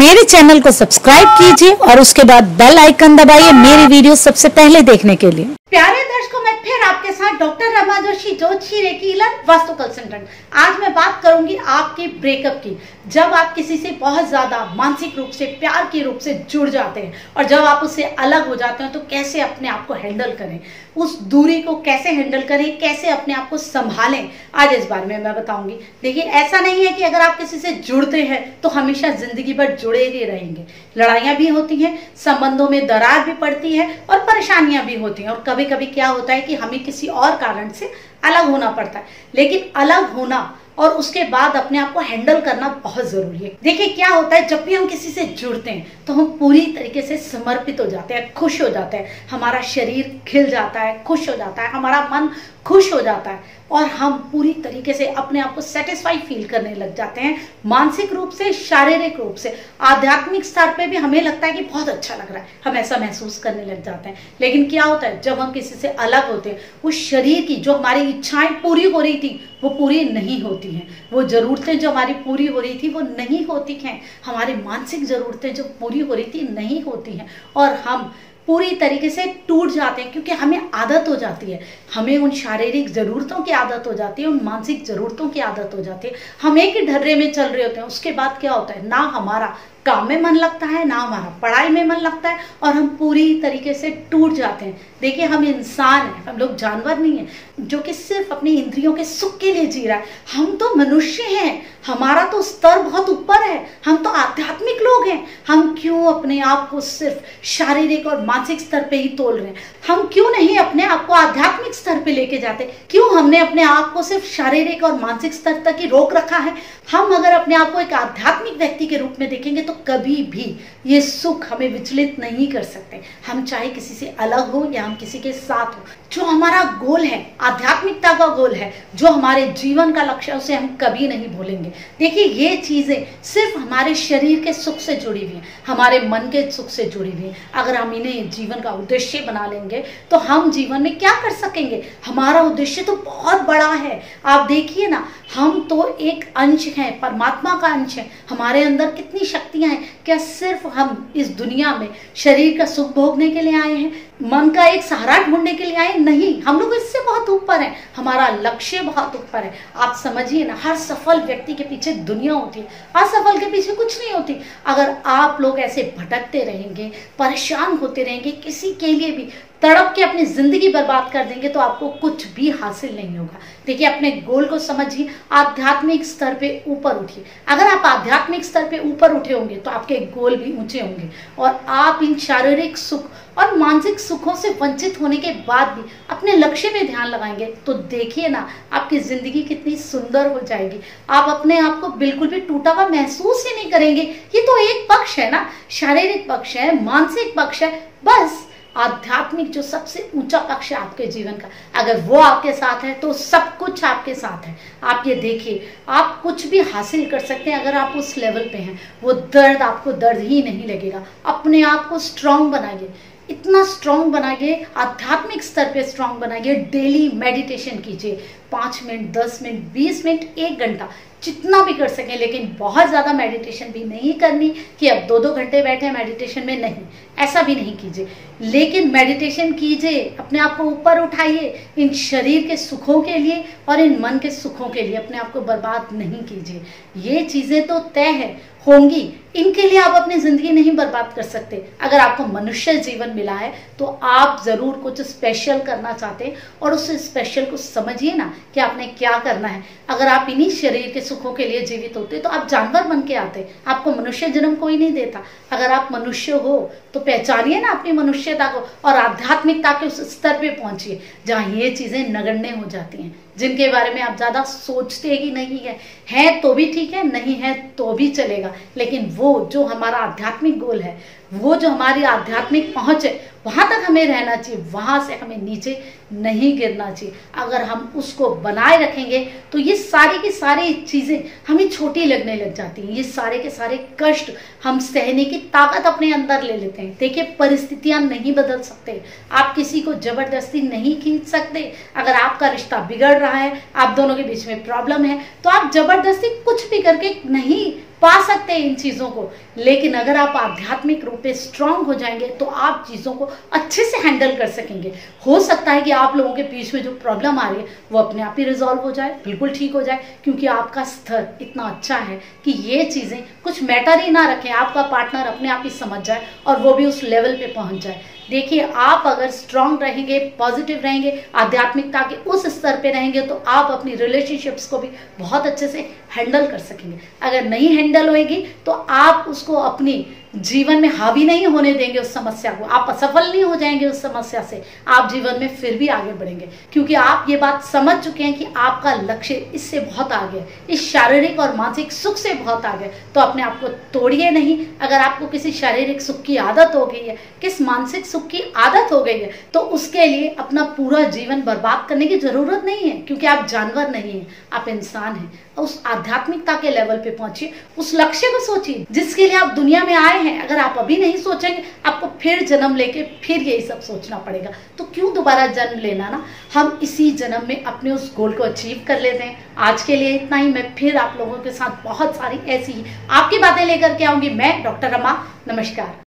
मेरे चैनल को सब्सक्राइब कीजिए और उसके बाद बेल आइकन दबाइए मेरी वीडियो सबसे पहले देखने के लिए। प्यारे दर्शकों, मैं फिर आपके साथ डॉक्टर रमा जोशी, ज्योतिषी, रेकी हीलर, वास्तु कंसल्टेंट। आज मैं बात करूंगी आपके ब्रेकअप की। जब आप किसी से बहुत ज्यादा मानसिक रूप से, प्यार के रूप से जुड़ जाते हैं और जब आप उससे अलग हो जाते हैं तो कैसे अपने आप को हैंडल करें, उस दूरी को कैसे हैंडल करें, कैसे अपने आप को संभालें, आज इस बारे में मैं बताऊंगी। देखिए, ऐसा नहीं है कि अगर आप किसी से जुड़ते हैं तो हमेशा जिंदगी भर जुड़े ही रहेंगे। लड़ाइयां भी होती हैं, संबंधों में दरार भी पड़ती है और परेशानियां भी होती हैं। और कभी कभी क्या होता है कि हमें किसी और कारण से अलग होना पड़ता है, लेकिन अलग होना और उसके बाद अपने आप को हैंडल करना बहुत जरूरी है। देखिए, क्या होता है, जब भी हम किसी से जुड़ते हैं तो हम पूरी तरीके से समर्पित हो जाते हैं, खुश हो जाते हैं, हमारा शरीर खिल जाता है, खुश हो जाता है, हमारा मन खुश हो जाता है और हम पूरी तरीके से अपने आप को सेटिस्फाई फील करने लग जाते हैं। मानसिक रूप से, शारीरिक रूप से, आध्यात्मिक स्तर पे भी हमें लगता है कि बहुत अच्छा लग रहा है, हम ऐसा महसूस करने लग जाते हैं। लेकिन क्या होता है, जब हम किसी से अलग होते हैं, उस शरीर की जो हमारी इच्छाएं पूरी हो रही थी वो पूरी नहीं होती हैं, वो जरूरतें जो हमारी पूरी हो रही थी वो नहीं होती हैं, हमारी मानसिक जरूरतें जो पूरी हो रही थी नहीं होती हैं और हम पूरी तरीके से टूट जाते हैं, क्योंकि हमें आदत हो जाती है, हमें उन शारीरिक जरूरतों की आदत हो जाती है, उन मानसिक जरूरतों की आदत हो जाती है। हम एक ही ढर्रे में चल रहे होते हैं। उसके बाद क्या होता है, ना हमारा काम में मन लगता है, ना हमारा पढ़ाई में मन लगता है और हम पूरी तरीके से टूट जाते हैं। देखिए, हम इंसान हैं, हम लोग जानवर नहीं हैं जो कि सिर्फ अपनी इंद्रियों के सुख के लिए जी रहा है। हम तो मनुष्य हैं, हमारा तो स्तर बहुत ऊपर है, हम तो आध्यात्मिक लोग हैं। हम क्यों अपने आप को सिर्फ शारीरिक और मानसिक स्तर पे ही तोल रहे हैं? हम क्यों नहीं अपने आप को आध्यात्मिक स्तर पे लेके जाते? क्यों हमने अपने आप को सिर्फ शारीरिक और मानसिक स्तर तक ही रोक रखा है? हम अगर अपने आप को एक आध्यात्मिक व्यक्ति के रूप में देखेंगे तो कभी भी ये सुख हमें विचलित नहीं कर सकते। हम चाहे किसी से अलग हो या हम किसी के साथ हो, जो हमारा गोल है, आध्यात्मिकता का गोल है, जो हमारे जीवन का लक्ष्य है, उसे हम कभी नहीं भूलेंगे। देखिए, ये चीजें सिर्फ हमारे शरीर के सुख से जुड़ी हुई हैं, हमारे मन के सुख से जुड़ी हुई हैं। अगर हम इन्हें जीवन का उद्देश्य बना लेंगे तो हम जीवन में क्या कर सकेंगे? हमारा उद्देश्य तो बहुत बड़ा है। आप देखिए ना, हम तो एक अंश हैं, परमात्मा का अंश है। हमारे अंदर कितनी शक्तियां हैं। क्या सिर्फ हम इस दुनिया में शरीर का सुख भोगने के लिए आए हैं, मन का एक सहारा ढूंढने के लिए आए? नहीं, हम लोग इससे बहुत ऊपर हैं, हमारा लक्ष्य बहुत ऊपर है। आप समझिए ना, हर सफल व्यक्ति के पीछे दुनिया होती है, असफल के पीछे कुछ नहीं होती। अगर आप लोग ऐसे भटकते रहेंगे, परेशान होते रहेंगे, किसी के लिए भी तड़प के अपनी जिंदगी बर्बाद कर देंगे तो आपको कुछ भी हासिल नहीं होगा। देखिए, अपने गोल को समझिए, आध्यात्मिक स्तर पे ऊपर उठिए। अगर आप आध्यात्मिक स्तर पे ऊपर उठे होंगे तो आपके गोल भी ऊंचे होंगे और आप इन शारीरिक सुख और मानसिक सुखों से वंचित होने के बाद भी अपने लक्ष्य पे ध्यान लगाएंगे तो देखिए ना, आपकी जिंदगी कितनी सुंदर हो जाएगी। आप अपने आप को बिल्कुल भी टूटा हुआ महसूस ही नहीं करेंगे। ये तो एक पक्ष है ना, शारीरिक पक्ष है, मानसिक पक्ष है, बस आध्यात्मिक जो सबसे ऊंचा पक्ष है आपके जीवन का, अगर वो आपके साथ है तो सब कुछ आपके साथ है। आप ये देखिए, आप कुछ भी हासिल कर सकते हैं अगर आप उस लेवल पे हैं। वो दर्द, आपको दर्द ही नहीं लगेगा। अपने आप को स्ट्रांग बनाइए, इतना स्ट्रांग बनाइए, आध्यात्मिक स्तर पे स्ट्रांग बनाइए। डेली मेडिटेशन कीजिए, 5 मिनट, 10 मिनट, 20 मिनट, 1 घंटा, जितना भी कर सकें। लेकिन बहुत ज़्यादा मेडिटेशन भी नहीं करनी कि अब 2-2 घंटे बैठे मेडिटेशन में, नहीं, ऐसा भी नहीं कीजिए। लेकिन मेडिटेशन कीजिए, अपने आप को ऊपर उठाइए, इन शरीर के सुखों के लिए और इन मन के सुखों के लिए अपने आप को बर्बाद नहीं कीजिए। ये चीज़ें तो तय है, होंगी, इनके लिए आप अपनी जिंदगी नहीं बर्बाद कर सकते। अगर आपको मनुष्य जीवन मिला है तो आप जरूर कुछ स्पेशल करना चाहते हैं और उस स्पेशल को समझिए ना कि आपने क्या करना है। अगर आप इन्हीं शरीर के सुखों के लिए जीवित होते तो आप जानवर बन के आते, आपको मनुष्य जन्म कोई नहीं देता। अगर आप मनुष्य हो तो पहचानिए ना अपनी मनुष्यता को और आध्यात्मिकता के उस स्तर पे पहुंचिए जहाँ ये चीजें नगण्य हो जाती हैं, जिनके बारे में आप ज्यादा सोचते ही नहीं है तो भी ठीक है, नहीं है तो भी चलेगा। लेकिन वो जो हमारा आध्यात्मिक गोल है, वो जो हमारी आध्यात्मिक पहुंच है, वहां तक हमें रहना चाहिए, वहां से हमें नीचे नहीं गिरना चाहिए। अगर हम उसको बनाए रखेंगे तो ये सारी की सारी चीजें हमें छोटी लगने लग जाती हैं, ये सारे के सारे कष्ट हम सहने की ताकत अपने अंदर ले लेते हैं। देखिए, परिस्थितियां नहीं बदल सकते, आप किसी को जबरदस्ती नहीं खींच सकते। अगर आपका रिश्ता बिगड़ रहा है, आप दोनों के बीच में प्रॉब्लम है, तो आप जबरदस्ती कुछ भी करके नहीं पा सकते हैं इन चीज़ों को, लेकिन अगर आप आध्यात्मिक रूप से स्ट्रांग हो जाएंगे तो आप चीज़ों को अच्छे से हैंडल कर सकेंगे। हो सकता है कि आप लोगों के बीच में जो प्रॉब्लम आ रही है वो अपने आप ही रिजॉल्व हो जाए, बिल्कुल ठीक हो जाए, क्योंकि आपका स्तर इतना अच्छा है कि ये चीज़ें कुछ मैटर ही ना रखें, आपका पार्टनर अपने आप ही समझ जाए और वो भी उस लेवल पे पहुंच जाए। देखिए, आप अगर स्ट्रांग रहेंगे, पॉजिटिव रहेंगे, आध्यात्मिकता के उस स्तर पे रहेंगे तो आप अपनी रिलेशनशिप्स को भी बहुत अच्छे से हैंडल कर सकेंगे। अगर नहीं हैंडल होएगी तो आप उसको अपनी जीवन में हावी नहीं होने देंगे उस समस्या को, आप असफल नहीं हो जाएंगे उस समस्या से, आप जीवन में फिर भी आगे बढ़ेंगे, क्योंकि आप ये बात समझ चुके हैं कि आपका लक्ष्य इससे बहुत आगे है, इस शारीरिक और मानसिक सुख से बहुत आगे। तो अपने आप को तोड़िए नहीं। अगर आपको किसी शारीरिक सुख की आदत हो गई है, किस मानसिक सुख की आदत हो गई है, तो उसके लिए अपना पूरा जीवन बर्बाद करने की जरूरत नहीं है, क्योंकि आप जानवर नहीं हैं, आप इंसान हैं। उस आध्यात्मिकता के लेवल पे पहुंचिए, उस लक्ष्य को सोचिए जिसके लिए आप दुनिया में आए हैं। अगर आप अभी नहीं सोचेंगे, आपको फिर जन्म लेके फिर यही सब सोचना पड़ेगा, तो क्यों दोबारा जन्म लेना ना। हम इसी जन्म में अपने उस गोल को अचीव कर लेते हैं। आज के लिए इतना ही। मैं फिर आप लोगों के साथ बहुत सारी ऐसी आपकी बातें लेकर के आऊंगी। मैं डॉक्टर रमा। नमस्कार।